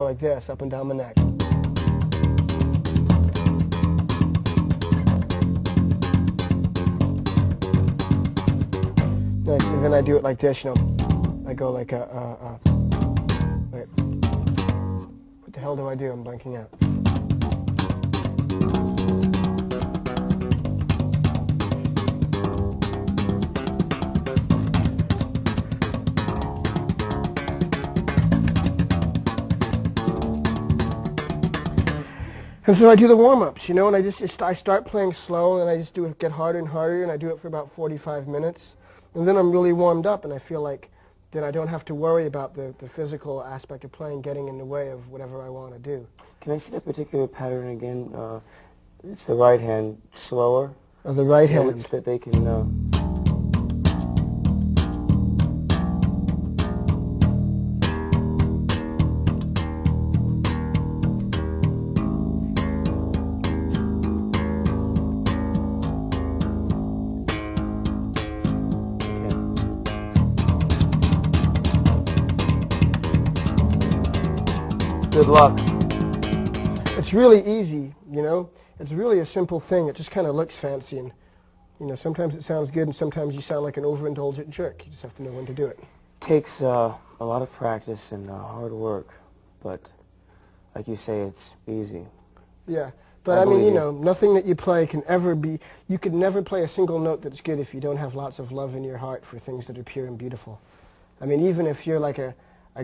like this, up and down my neck. And then I do it like this, you know. I go like wait. What the hell do I do? I'm blanking out. And so I do the warm-ups, you know, and I start playing slow, and I just do it, get harder and harder, and I do it for about 45 minutes. And then I'm really warmed up, and I feel like then I don't have to worry about the physical aspect of playing getting in the way of whatever I want to do. Can I see that particular pattern again? It's the right hand slower. Oh, the right hand. So that they can... Good luck. It's really easy, you know. It's really a simple thing. It just kind of looks fancy, and you know, sometimes it sounds good, and sometimes you sound like an overindulgent jerk. You just have to know when to do it. Takes a lot of practice and hard work, but like you say, it's easy. Yeah, but I mean, you know, nothing that you play can ever be. You could never play a single note that's good if you don't have lots of love in your heart for things that are pure and beautiful. I mean, even if you're like a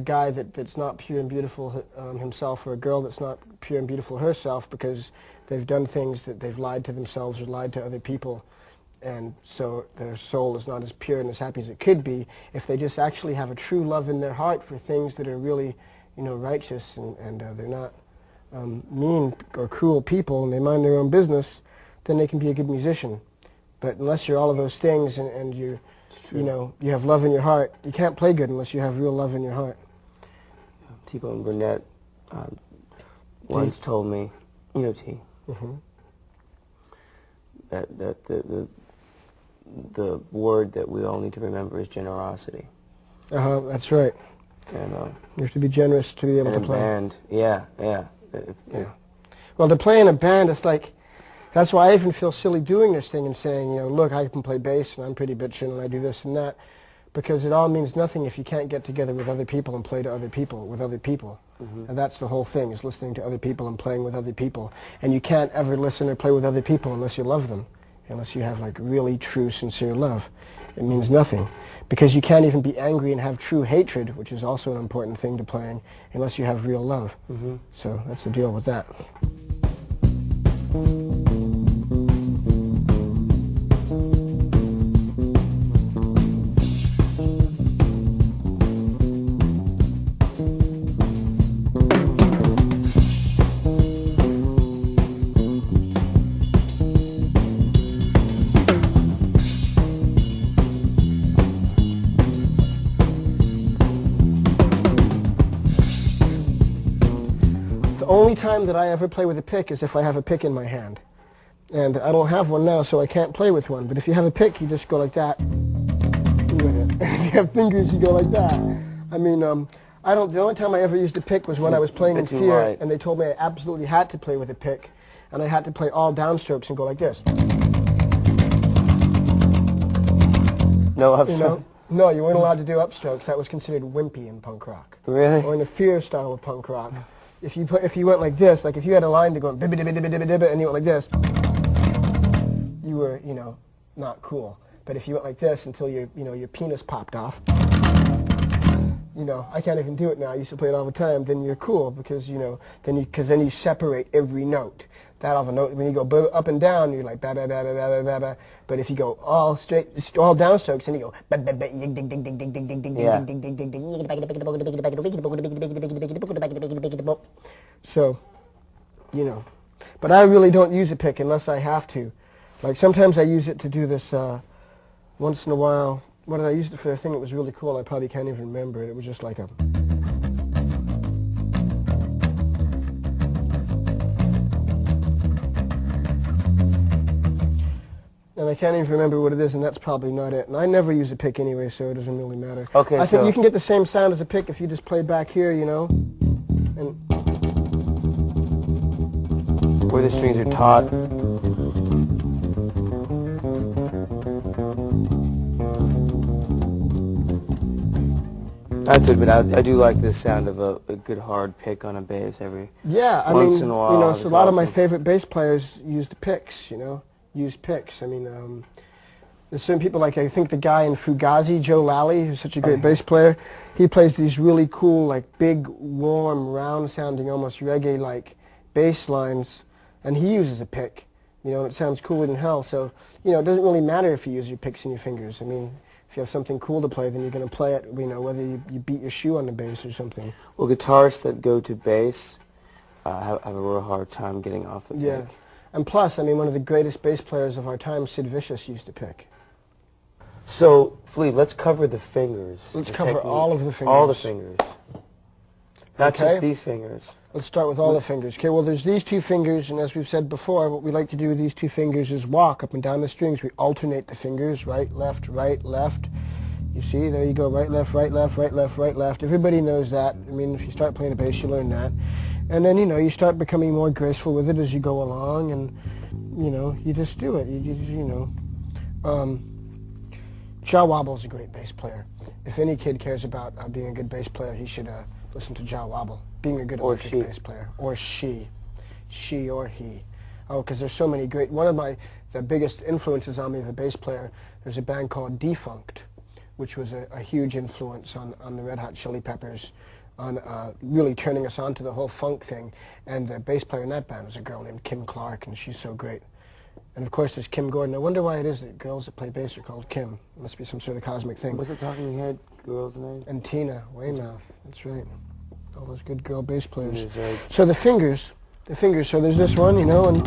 guy that's not pure and beautiful himself, or a girl that's not pure and beautiful herself because they've done things that they've lied to themselves or lied to other people, and so their soul is not as pure and as happy as it could be. If they just actually have a true love in their heart for things that are really, you know, righteous, and they're not mean or cruel people, and they mind their own business, then they can be a good musician. But unless you're all of those things and you're, you know, you have love in your heart, you can't play good unless you have real love in your heart. T-Bone Burnett once told me, you know, T, that the word that we all need to remember is generosity. That's right. And you have to be generous to be able to play. Band, yeah. Well, to play in a band, it's like, that's why I even feel silly doing this thing and saying, you know, look, I can play bass and I'm pretty bitchin' and I do this and that, because it all means nothing if you can't get together with other people and play to other people with other people. And that's the whole thing, is listening to other people and playing with other people. And you can't ever listen or play with other people unless you love them, unless you have like really true, sincere love. It means nothing, because you can't even be angry and have true hatred, which is also an important thing to playing, unless you have real love. So that's the deal with that. The only time that I ever play with a pick is if I have a pick in my hand. And I don't have one now, so I can't play with one. But if you have a pick, you just go like that. If you have fingers, you go like that. I mean, the only time I ever used a pick was when I was playing in Fear, and they told me I absolutely had to play with a pick. And I had to play all downstrokes and go like this. No upstrokes? You know? No, you weren't allowed to do upstrokes. That was considered wimpy in punk rock. Really? Or in the Fear style of punk rock. If you went like this, like if you had a line to go and you went like this, you were, you know, not cool. But if you went like this until your penis popped off, you know, I can't even do it now. I used to play it all the time. Then you're cool, because you know, then you separate every note. That of a note, when you go up and down, you're like ba ba ba ba ba ba ba. But if you go all straight, all downstrokes, and you go ba ba ba ding ding ding ding ding ding ding ding ding ding ding ding. So, you know, but I really don't use a pick unless I have to. Like sometimes I use it to do this. Once in a while, what did I use it for? A thing that was really cool. I probably can't even remember it. It was just like a. And I can't even remember what it is, and that's probably not it. And I never use a pick anyway, so it doesn't really matter. Okay, I think you can get the same sound as a pick if you just play back here, you know, And where the strings are taut. I have to admit, I do like the sound of a good hard pick on a bass every once in a while. You know, so a lot of my favorite bass players used picks, you know, used picks. I mean, there's certain people, like I think the guy in Fugazi, Joe Lally, who's such a great bass player, he plays these really cool, like big, warm, round-sounding, almost reggae-like bass lines, and he uses a pick, you know, and it sounds cooler than hell. So, you know, it doesn't really matter if you use your picks and your fingers. I mean, if you have something cool to play, then you're going to play it, you know, whether you beat your shoe on the bass or something. Well, guitarists that go to bass have a real hard time getting off the pick. Yeah. And plus, I mean, one of the greatest bass players of our time, Sid Vicious, used to pick. So, Flea, let's cover the fingers. Let's cover all of the fingers. All the fingers. Not just these fingers. Let's start with all the fingers. Okay, well, there's these two fingers, and as we've said before, what we like to do with these two fingers is walk up and down the strings. We alternate the fingers, right, left, right, left. You see, there you go, right, left, right, left, right, left, right, left. Everybody knows that. I mean, if you start playing the bass, you learn that. And then, you know, you start becoming more graceful with it as you go along, and, you know, you just do it. You know. Jah Wobble's a great bass player. If any kid cares about being a good bass player, he should listen to Jah Wobble, being a good electric bass player. Or she or he. Oh, because there's so many great, one of the biggest influences on me as a bass player, there's a band called Defunct, which was a huge influence on the Red Hot Chili Peppers, on really turning us on to the whole funk thing. And the bass player in that band was a girl named Kim Clark, and she's so great. And of course there's Kim Gordon. I wonder why it is that girls that play bass are called Kim. It must be some sort of cosmic thing. What's the talking head girl's name? And Tina Weymouth. That's right. All those good girl bass players. Right. So the fingers. So there's this one, you know, and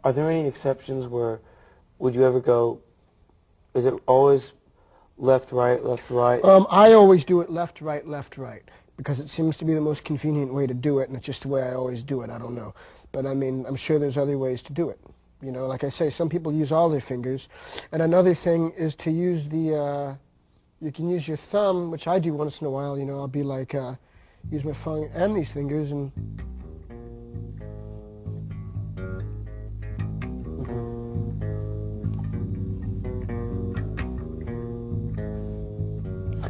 are there any exceptions where, would you ever go, is it always left, right, left, right? I always do it left, right, because it seems to be the most convenient way to do it, and it's just the way I always do it. I don't know. But I mean, I'm sure there's other ways to do it. You know, like I say, some people use all their fingers. And another thing is to use the, you can use your thumb, which I do once in a while. You know, I'll be like, use my thumb and these fingers and...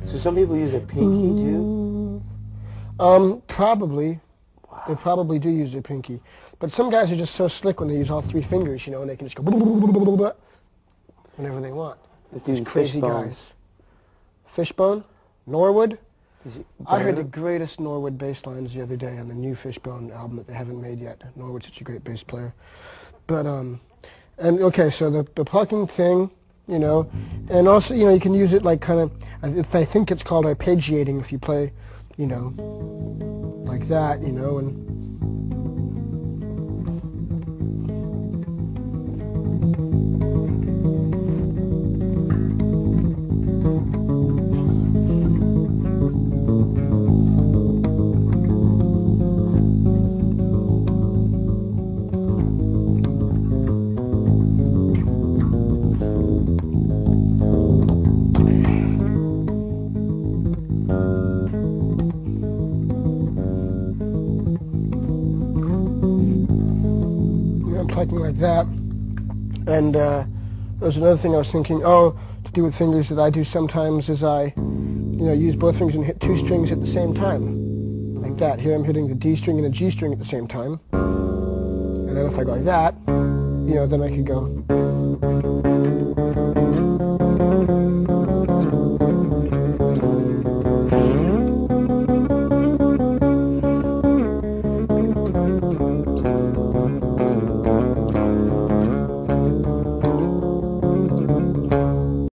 So some people use a pinky too? Probably. Wow. They probably do use their pinky. But some guys are just so slick when they use all three fingers, you know, and they can just go whenever they want. These crazy guys. Fishbone? Norwood? I heard the greatest Norwood bass lines the other day on the new Fishbone album that they haven't made yet. Norwood's such a great bass player. But, and okay, so the plucking thing, you know, and also, you know, you can use it like kind of, I think it's called arpeggiating if you play, you know, like that, you know, and... like that. And there's another thing I was thinking, to do with fingers that I do sometimes is I, you know, use both fingers and hit two strings at the same time. Like that. Here I'm hitting the D string and the G string at the same time. And then if I go like that, you know, then I could go...